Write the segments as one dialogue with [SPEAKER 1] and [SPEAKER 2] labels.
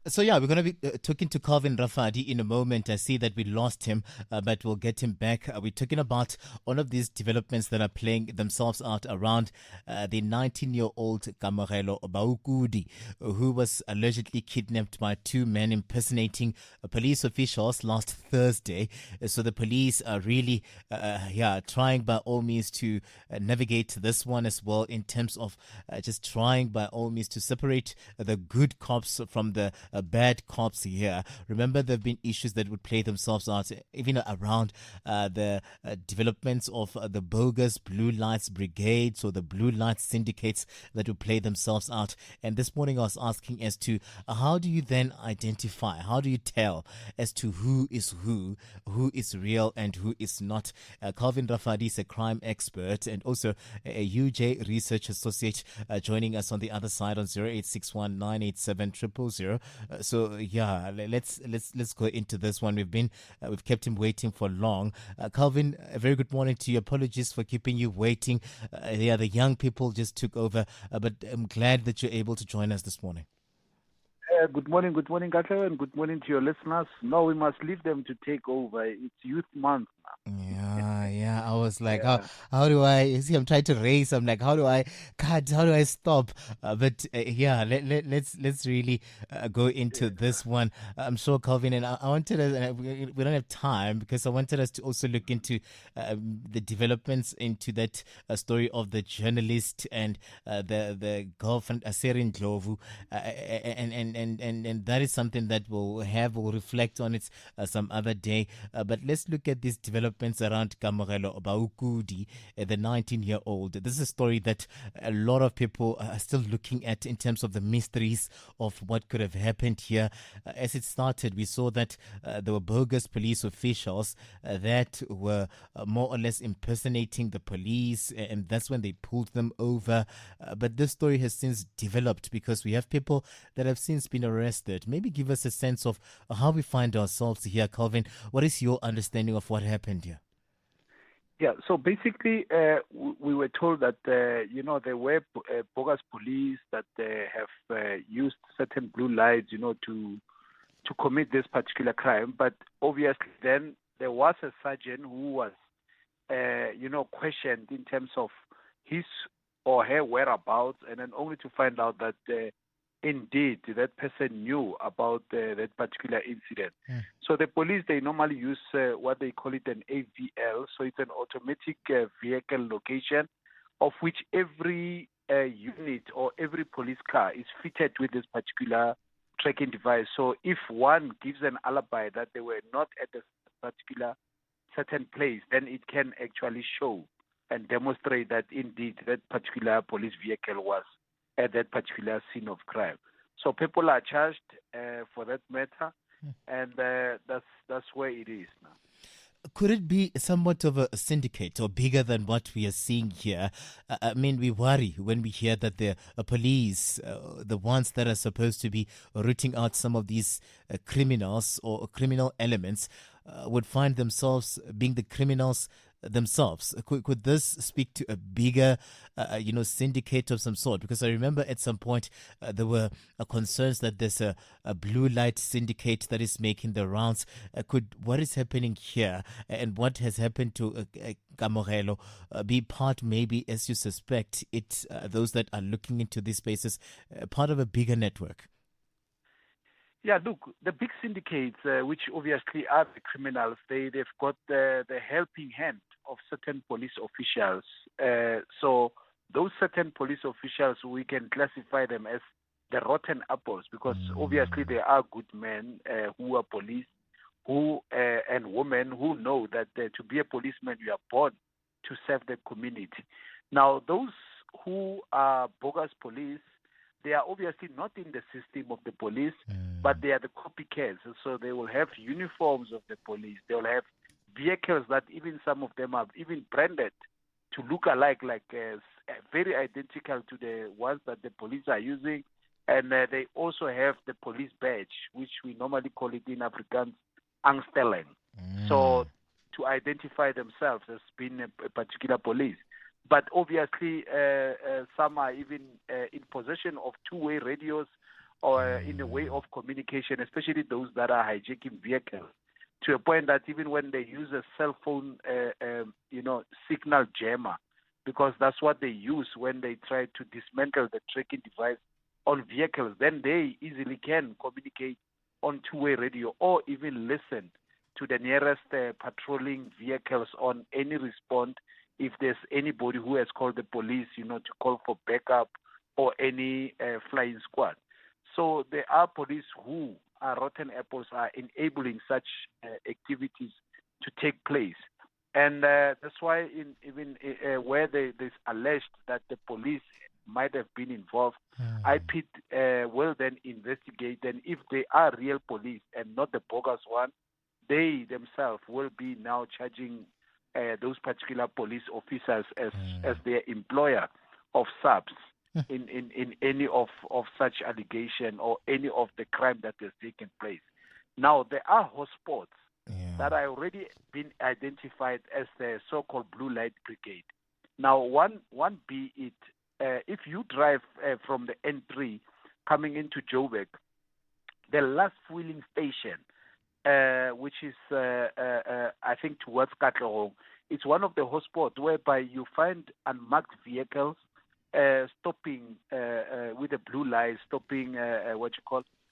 [SPEAKER 1] So yeah, we're going to be talking to Calvin Rafadi in a moment. I see that we lost him, but we'll get him back. We're talking about one of these developments that are playing themselves out around the 19-year-old Kamogelo Baukudi, who was allegedly kidnapped by two men impersonating police officials last Thursday. So the police are really, trying by all means to navigate this one as well in terms of just trying by all means to separate the good cops from the bad cops here. Remember, there have been issues that would play themselves out even around the developments of the bogus blue lights brigades or the blue lights syndicates that would play themselves out. And this morning I was asking as to how do you then identify, how do you tell as to who is who is real and who is not? Calvin Rafadi is a crime expert and also a UJ research associate joining us on the other side on 0861 987 000. So yeah, let's go into this one. We've kept him waiting for long. Calvin, a very good morning to you. Apologies for keeping you waiting. The young people just took over, but I'm glad that you're able to join us this morning.
[SPEAKER 2] Good morning, Katlego, and good morning to your listeners. No, we must leave them to take over. It's Youth Month now.
[SPEAKER 1] Yeah. I was like,
[SPEAKER 2] Yeah.
[SPEAKER 1] how do I? You see, I'm trying to race. I'm like, how do I cut? How do I stop? Let's really go into this one. I'm sure, Calvin, and I wanted us. We don't have time because I wanted us to also look into the developments into that story of the journalist and the girlfriend Aserin Glovu, and that is something that we'll reflect on it some other day. But let's look at these developments around Kamogelo Baukudi, the 19-year-old. This is a story that a lot of people are still looking at in terms of the mysteries of what could have happened here. As it started, we saw that there were bogus police officials that were more or less impersonating the police, and that's when they pulled them over. But this story has since developed because we have people that have since been arrested. Maybe give us a sense of how we find ourselves here, Calvin. What is your understanding of what happened here?
[SPEAKER 2] Yeah, so basically, we were told that, there were bogus police that have used certain blue lights, to commit this particular crime. But obviously then there was a sergeant who was, questioned in terms of his or her whereabouts, and then only to find out that indeed that person knew about that particular incident. So the police, they normally use what they call it an AVL, so it's an automatic vehicle location, of which every unit or every police car is fitted with this particular tracking device. So if one gives an alibi that they were not at a particular certain place, then it can actually show and demonstrate that indeed that particular police vehicle was at that particular scene of crime. So people are charged for that matter, and that's where it is now.
[SPEAKER 1] Could it be somewhat of a syndicate or bigger than what we are seeing here? I mean, we worry when we hear that the police, the ones that are supposed to be rooting out some of these criminals or criminal elements, would find themselves being the criminals themselves. Could this speak to a bigger, syndicate of some sort? Because I remember at some point there were concerns that there's a blue light syndicate that is making the rounds. Could what is happening here and what has happened to Kamogelo be part, maybe, as you suspect, those that are looking into these spaces, part of a bigger network?
[SPEAKER 2] Yeah, look, the big syndicates, which obviously are the criminals, they've got the helping hand of certain police officials. So those certain police officials, we can classify them as the rotten apples, because obviously there are good men who are police, who and women who know that to be a policeman you are born to serve the community. Now, those who are bogus police, they are obviously not in the system of the police, but they are the copycats. So they will have uniforms of the police. They will have vehicles that even some of them are even branded to look alike, like very identical to the ones that the police are using. And they also have the police badge, which we normally call it in Afrikaans, angstelling. So to identify themselves as being a particular police. But obviously, some are even in possession of two-way radios or in a way of communication, especially those that are hijacking vehicles, to a point that even when they use a cell phone, signal jammer, because that's what they use when they try to dismantle the tracking device on vehicles, then they easily can communicate on two-way radio or even listen to the nearest patrolling vehicles on any response if there's anybody who has called the police, to call for backup or any flying squad. So there are police who are rotten apples, are enabling such activities to take place. And that's why where there's alleged that the police might have been involved, IPID will then investigate. And if they are real police and not the bogus one, they themselves will be now charging those particular police officers as their employer of subs in any of such allegation or any of the crime that has taken place. Now, there are hotspots that are already been identified as the so-called blue light brigade. Now, one be it, if you drive from the N3 coming into Joburg, the last fueling station, which is, I think, towards Katlego, it's one of the hotspots whereby you find unmarked vehicles stopping with a blue light, stopping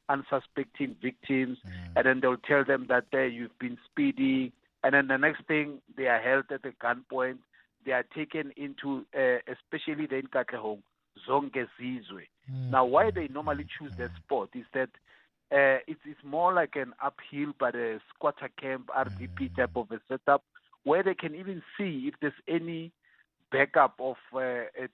[SPEAKER 2] unsuspecting victims, and then they'll tell them that you've been speeding, and then the next thing they are held at a gunpoint. They are taken into, especially the Katlego, Zonke Zizwe. Now, why they normally choose that spot is that it's more like an uphill, but a squatter camp, RDP type of a setup, where they can even see if there's any backup of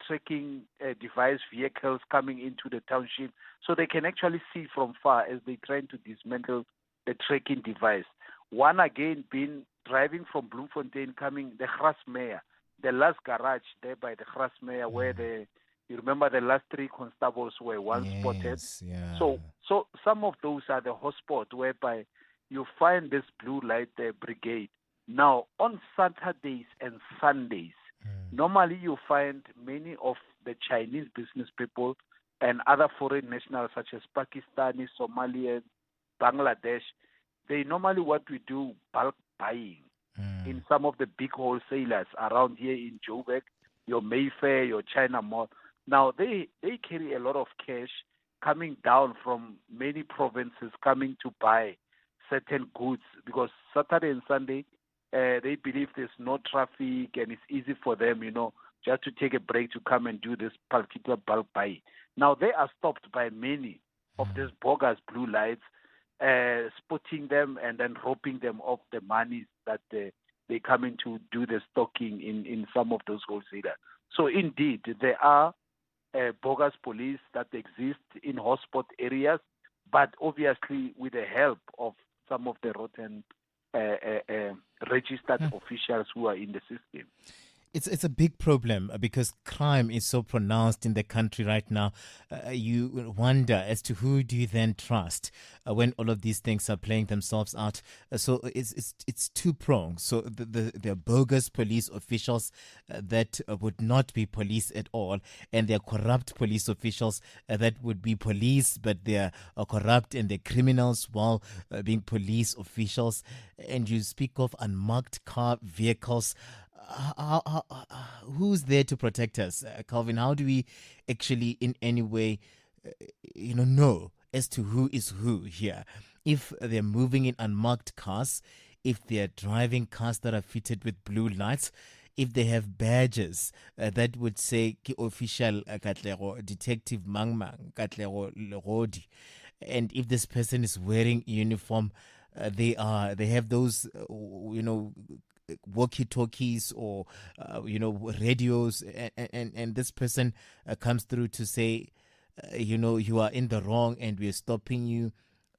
[SPEAKER 2] tracking device vehicles coming into the township, so they can actually see from far as they're trying to dismantle the tracking device. One again being driving from Bloemfontein, coming the Grasmeer, the last garage there by the Grasmeer, where you remember the last 3 constables were once spotted.
[SPEAKER 1] Yeah.
[SPEAKER 2] So some of those are the hotspot whereby you find this blue light brigade. Now, on Saturdays and Sundays, normally you find many of the Chinese business people and other foreign nationals such as Pakistani, Somalians, Bangladesh. They normally what we do bulk buying in some of the big wholesalers around here in Joburg, your Mayfair, your China Mall. Now, they carry a lot of cash coming down from many provinces coming to buy certain goods because Saturday and Sunday, they believe there's no traffic and it's easy for them, just to take a break to come and do this particular bulk buy. Now, they are stopped by many of these bogus blue lights, spotting them and then robbing them of the money that they come in to do the stocking in some of those wholesalers. So, indeed, there are bogus police that exist in hotspot areas, but obviously with the help of some of the rotten registered officials who are in the system.
[SPEAKER 1] It's a big problem because crime is so pronounced in the country right now. You wonder as to who do you then trust when all of these things are playing themselves out. So it's two-pronged. So the bogus police officials that would not be police at all, and they're corrupt police officials that would be police, but they're corrupt and they're criminals while being police officials. And you speak of unmarked car vehicles. Who's there to protect us, Calvin? How do we actually in any way know as to who is who here? If they're moving in unmarked cars, if they're driving cars that are fitted with blue lights, if they have badges that would say official Katlego, Detective Mangmang, Katlego Legodi, and if this person is wearing uniform, they have those walkie-talkies or radios, and this person comes through to say you are in the wrong and we're stopping you.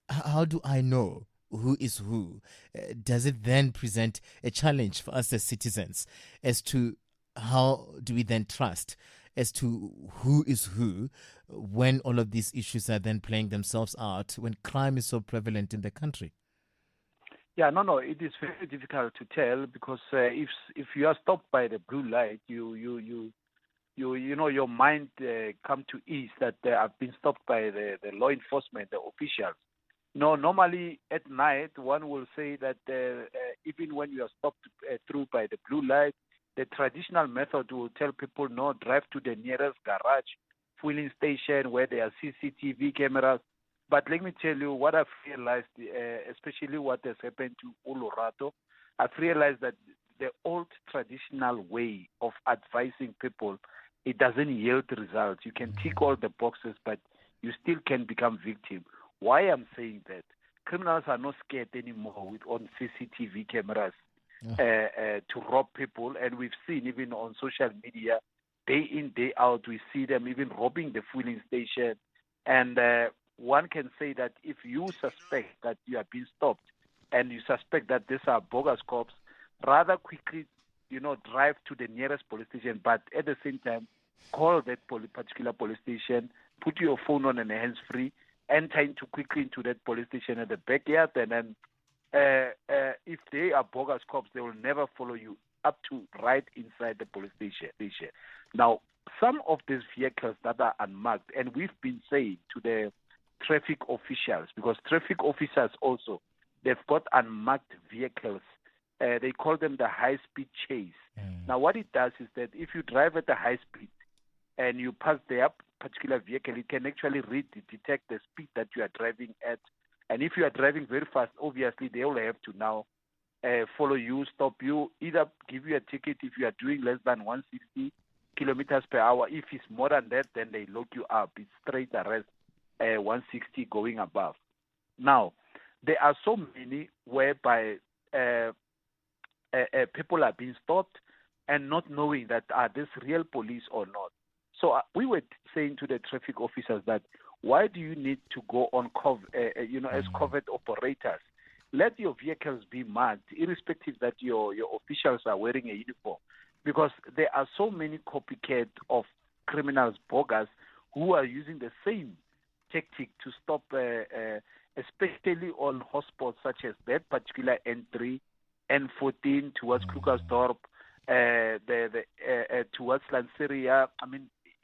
[SPEAKER 1] How do I know who is who? Does it then present a challenge for us as citizens as to how do we then trust as to who is who when all of these issues are then playing themselves out, when crime is so prevalent in the country?
[SPEAKER 2] Yeah, no, it is very difficult to tell because if you are stopped by the blue light, you your mind come to ease that I've been stopped by the law enforcement, the officials. No, normally at night one will say that even when you are stopped through by the blue light, the traditional method will tell people no, drive to the nearest garage, fueling station where there are CCTV cameras. But let me tell you what I've realized, especially what has happened to Olorato. I've realized that the old traditional way of advising people, it doesn't yield results. You can tick all the boxes, but you still can become victim. Why I'm saying that? Criminals are not scared anymore on CCTV cameras to rob people, and we've seen even on social media, day in, day out, we see them even robbing the fueling station. And one can say that if you suspect that you have been stopped and you suspect that these are bogus cops, rather quickly, drive to the nearest police station, but at the same time, call that particular police station, put your phone on and hands-free, enter quickly into that police station at the backyard, and then if they are bogus cops, they will never follow you up to right inside the police station. Now, some of these vehicles that are unmarked, and we've been saying to the traffic officials, because traffic officers also, they've got unmarked vehicles. They call them the high-speed chase. Now, what it does is that if you drive at a high speed and you pass their particular vehicle, it can actually detect the speed that you are driving at. And if you are driving very fast, obviously they will have to now follow you, stop you, either give you a ticket if you are doing less than 160 kilometers per hour. If it's more than that, then they lock you up. It's straight arrest, 160 going above. Now, there are so many whereby people are being stopped and not knowing that are this real police or not. So we were saying to the traffic officers that why do you need to go on as covert operators? Let your vehicles be marked, irrespective that your officials are wearing a uniform, because there are so many copycat of criminals, bogus, who are using the same tactic to stop, especially on hotspots such as that particular N3, N14 towards Krugersdorp, towards Lanseria,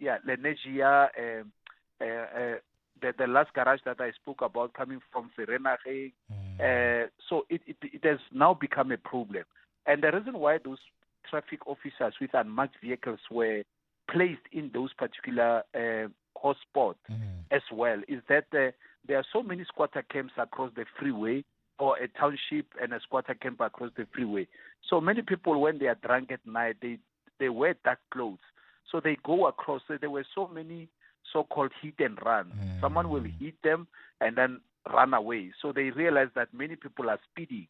[SPEAKER 2] Lenegia, the last garage that I spoke about coming from Vereeniging. So it has now become a problem. And the reason why those traffic officers with unmarked vehicles were placed in those particular hotspots as well is that there are so many squatter camps across the freeway, or a township and a squatter camp across the freeway. So many people, when they are drunk at night, they wear dark clothes. So they go across. So there were so many so-called hit and run. Someone will hit them and then run away. So they realize that many people are speeding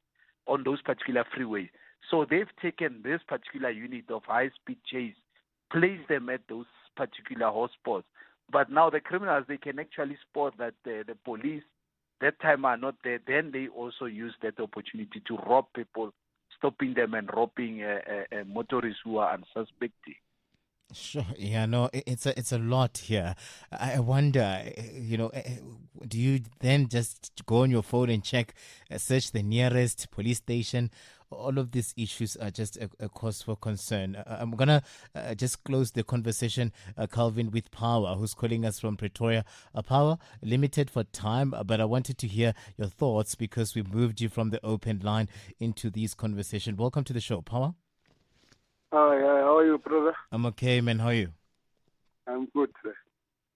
[SPEAKER 2] on those particular freeways. So they've taken this particular unit of high-speed chase, placed them at those particular hotspots. But now the criminals, they can actually spot that the police that time are not there. Then they also use that opportunity to rob people, stopping them and robbing motorists who are unsuspecting.
[SPEAKER 1] Sure. Yeah, no, it's a lot here. I wonder, do you then just go on your phone and check, search the nearest police station? All of these issues are just a cause for concern. I'm going to just close the conversation, Calvin, with Power, who's calling us from Pretoria. Power, limited for time, but I wanted to hear your thoughts because we moved you from the open line into these conversations. Welcome to the show, Power.
[SPEAKER 3] Hi, how are you, brother?
[SPEAKER 1] I'm okay, man. How are you?
[SPEAKER 3] I'm good, sir.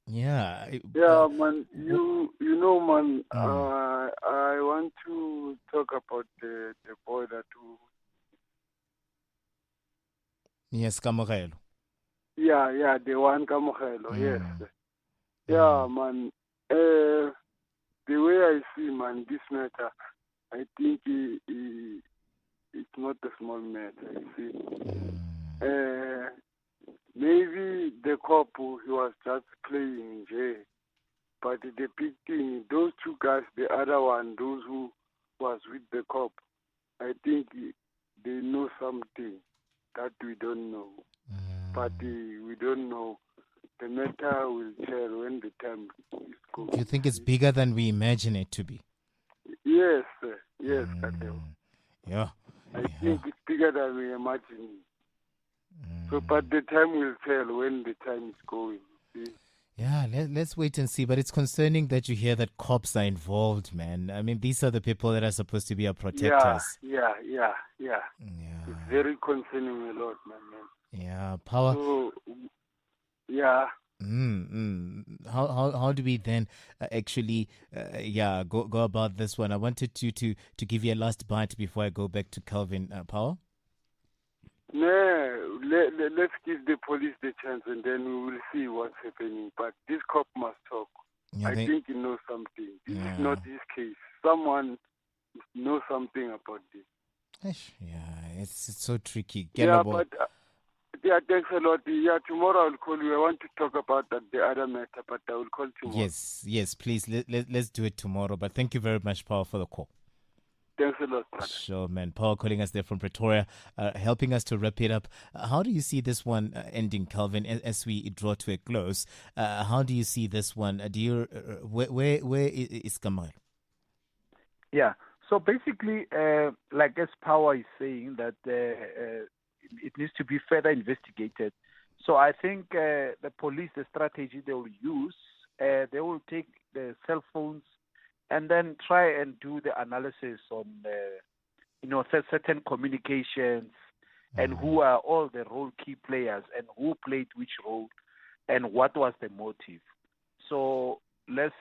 [SPEAKER 1] Yeah.
[SPEAKER 3] Man. Man. I want to talk about the boy that who.
[SPEAKER 1] Yes, Kamogelo.
[SPEAKER 3] Yeah, the one Kamogelo. Yes. Yeah, man. The way I see, man, this matter, I think it's not a small matter. You see. Maybe the cop he was just playing in jail. But the big thing, those two guys, the other one, those who was with the cop, I think they know something that we don't know. But we don't know. The matter will tell when the time is good.
[SPEAKER 1] Do you think it's bigger than we imagine it to be?
[SPEAKER 3] Yes, sir. Yes, Katlego.
[SPEAKER 1] Yeah.
[SPEAKER 3] I think it's bigger than we imagine. So, but the time will tell when the time is going. See?
[SPEAKER 1] Yeah, let's wait and see. But it's concerning that you hear that cops are involved, man. I mean, these are the people that are supposed to be our protectors.
[SPEAKER 3] Yeah.
[SPEAKER 1] Yeah.
[SPEAKER 3] It's very concerning a lot, man.
[SPEAKER 1] Yeah, power.
[SPEAKER 3] So, yeah.
[SPEAKER 1] How do we then actually go about this one? I wanted to give you a last bite before I go back to Calvin. Power.
[SPEAKER 3] No, let's give the police the chance, and then we will see what's happening. But this cop must talk.
[SPEAKER 1] Yeah,
[SPEAKER 3] I think he knows something. This is not his case. Someone knows something about this.
[SPEAKER 1] Yeah, it's so tricky.
[SPEAKER 3] But thanks a lot. Yeah, tomorrow I'll call you. I want to talk about the other matter, but I will call tomorrow.
[SPEAKER 1] Yes, please. Let's do it tomorrow. But thank you very much, Power, for the call.
[SPEAKER 3] Thanks a lot, brother.
[SPEAKER 1] Sure, man. Power calling us there from Pretoria, helping us to wrap it up. How do you see this one ending, Calvin, as we draw to a close? How do you see this one? Do you where is Kamogelo?
[SPEAKER 2] Yeah. So basically, like as Power is saying, that it needs to be further investigated. So I think the police, the strategy they will use, they will take the cell phones and then try and do the analysis on, certain communications and who are all the role key players and who played which role and what was the motive. So let's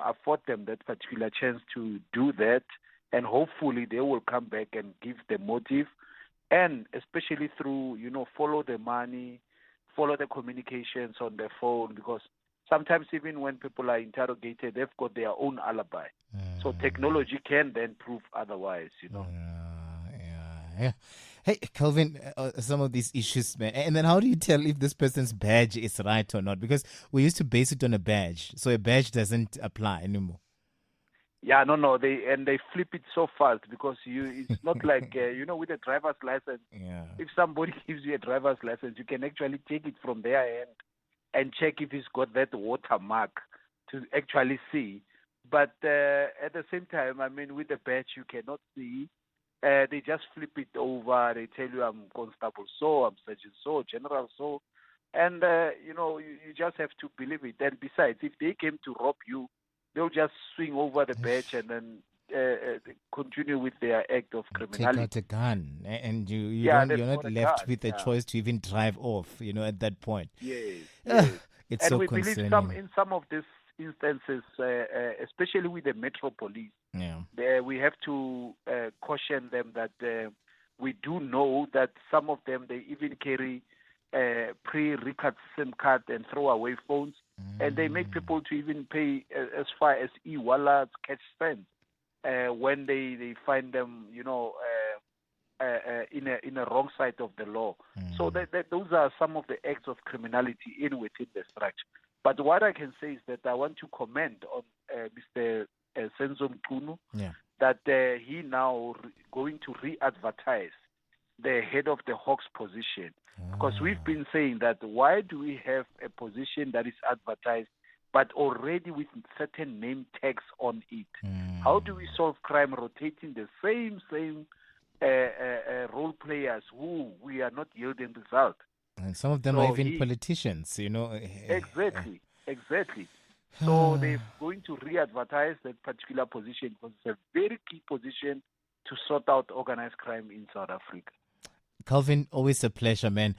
[SPEAKER 2] afford them that particular chance to do that, and hopefully they will come back and give the motive, and especially through, follow the money, follow the communications on the phone, because sometimes even when people are interrogated, they've got their own alibi. So technology can then prove otherwise,
[SPEAKER 1] Yeah. Hey, Calvin, some of these issues, man. And then how do you tell if this person's badge is right or not? Because we used to base it on a badge. So a badge doesn't apply anymore.
[SPEAKER 2] Yeah, no. They flip it so fast because it's not like, with a driver's license.
[SPEAKER 1] Yeah.
[SPEAKER 2] If somebody gives you a driver's license, you can actually take it from their end and check if he's got that watermark to actually see. But at the same time, with the badge, you cannot see. They just flip it over. They tell you, I'm Constable so, I'm Sergeant so, General so. And, you just have to believe it. And besides, if they came to rob you, they'll just swing over the badge and then continue with their act of criminality.
[SPEAKER 1] Take out a gun, and you're not left with a choice to even drive off, at that point.
[SPEAKER 2] Yes.
[SPEAKER 1] It's
[SPEAKER 2] and
[SPEAKER 1] so
[SPEAKER 2] we
[SPEAKER 1] concerning.
[SPEAKER 2] believe in some of these instances, especially with the Metro Police, we have to caution them that we do know that some of them, they even carry pre-recut SIM card and throw away phones, and they make people to even pay as far as e-wallets, cash spend, when they find them, in a wrong side of the law. So those are some of the acts of criminality within the structure. But what I can say is that I want to comment on Mr. Senzo Mchunu, that he now going to re-advertise the head of the Hawks position. Because we've been saying that why do we have a position that is advertised but already with certain name tags on it? How do we solve crime rotating the same role players who we are not yielding result?
[SPEAKER 1] And some of them are even politicians,
[SPEAKER 2] Exactly. So they're going to re-advertise that particular position because it's a very key position to sort out organized crime in South Africa.
[SPEAKER 1] Calvin, always a pleasure, man.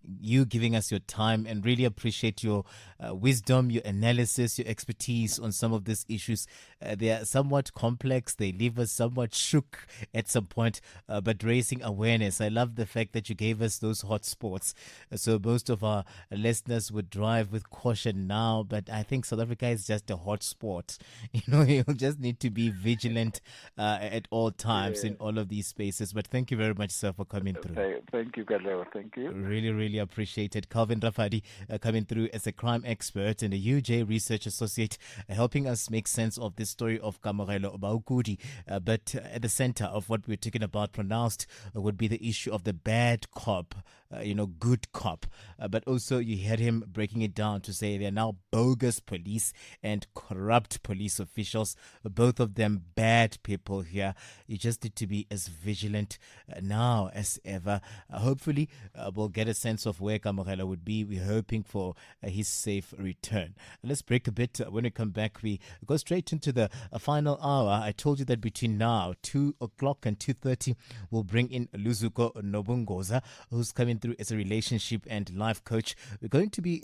[SPEAKER 1] You giving us your time, and really appreciate your wisdom, your analysis, your expertise on some of these issues. They are somewhat complex. They leave us somewhat shook at some point, but raising awareness. I love the fact that you gave us those hot spots. So most of our listeners would drive with caution now, but I think South Africa is just a hot spot. You just need to be vigilant at all times in all of these spaces. But thank you very much, sir, for coming through.
[SPEAKER 2] Thank you, Katlego. Thank you.
[SPEAKER 1] Really, really appreciate it. Calvin Rafadi coming through as a crime expert and a UJ research associate, helping us make sense of this story of Kamogelo Baukudi. But at the center of what we're talking about pronounced would be the issue of the bad cop good cop. But also you heard him breaking it down to say they're now bogus police and corrupt police officials. Both of them bad people here. You just need to be as vigilant now as ever. Hopefully, we'll get a sense of where Kamogelo would be. We're hoping for his safe return. Let's break a bit. When we come back, we go straight into the final hour. I told you that between now, 2 o'clock and 2:30, we'll bring in Luzuko Nobungoza, who's coming through as a relationship and life coach. We're going to be